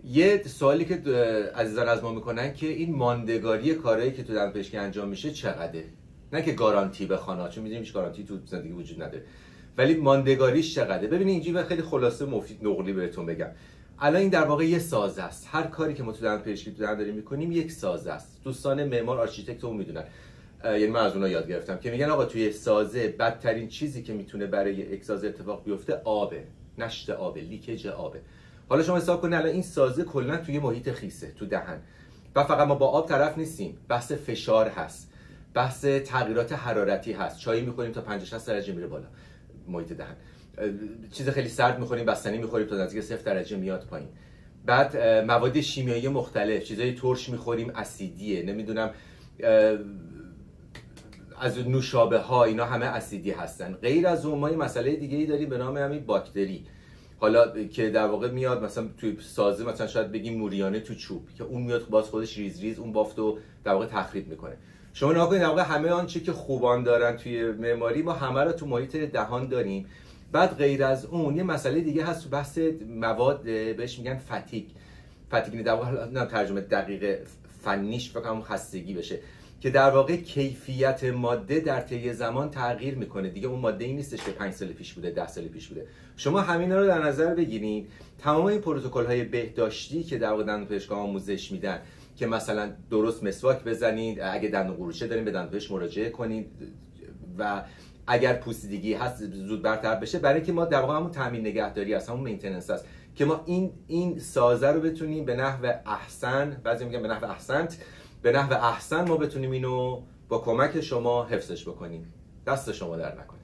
یه سوالی که عزیزان از ما میکنن که این ماندگاری کارهایی که تو دندانپزشکی انجام میشه چقدره؟ نه که گارانتی بخوان، چون میدونیم هیچ گارانتی تو زندگی وجود نداره، ولی ماندگاریش چقدره؟ ببینید اینجوری خیلی خلاصه مفید نقلی بهتون بگم. الان این در واقع یه سازه است. هر کاری که ما تو دندانپزشکی تو دندان داریم میکنیم یک سازه است. دوستان معمار آرشیتکت رو میدونن، یعنی من از اونها یاد گرفتم که میگن آقا توی سازه بدترین چیزی که میتونه برای یک سازه اتفاق بیفته آبه، نشت آبه، لیکیج آبه. حالا شما حساب کنید الان این سازه کلا توی محیط خیسه، تو دهن، و فقط ما با آب طرف نیستیم، بحث فشار هست، بحث تغییرات حرارتی هست، چای میخوریم تا 50-60 درجه میره بالا محیط دهن، چیز خیلی سرد میخوریم، بستنی میخوریم تا نزدیک 0 درجه میاد پایین، بعد مواد شیمیایی مختلف، چیزای ترش میخوریم اسیدیه، نمیدونم از نوشابه ها، اینا همه اسیدی هستن. غیر از اون ما یه مسئله دیگه ای داریم به نام همین باکتری، حالا که در واقع میاد مثلا توی سازه، مثلا شاید بگیم موریانه تو چوب، که اون میاد باز خودش ریز ریز اون بافتو در واقع تخریب میکنه. شما نگاه کنید در واقع همه آنچه که خوبان دارن توی معماری ما همه رو تو محیط دهان داریم. بعد غیر از اون یه مسئله دیگه هست تو بحث مواد، بهش میگن فتیگ در واقع ترجمه دقیق فنیش فکر کنم خستگی بشه، که در واقع کیفیت ماده در طی زمان تغییر میکنه. دیگه اون ماده ای نیستش که 5 سال پیش بوده، 10 سال پیش بوده. شما همینا رو در نظر بگیرید. تمام این پروتکل‌های بهداشتی که در واقع دندانپزشکان آموزش میدن که مثلا درست مسواک بزنید، اگه دندون قروچه دارین به دندانپزشک مراجعه کنید، و اگر پوسیدگی هست زود برطرف بشه، برای اینکه ما در واقع همون تامین نگهداری هست، همون مینتیننس هست که ما این سازه رو بتونیم به نحو احسن، بعضی میگن به نحو احسنت، به نحو احسن ما بتونیم اینو با کمک شما حفظش بکنیم. دست شما در نکنه.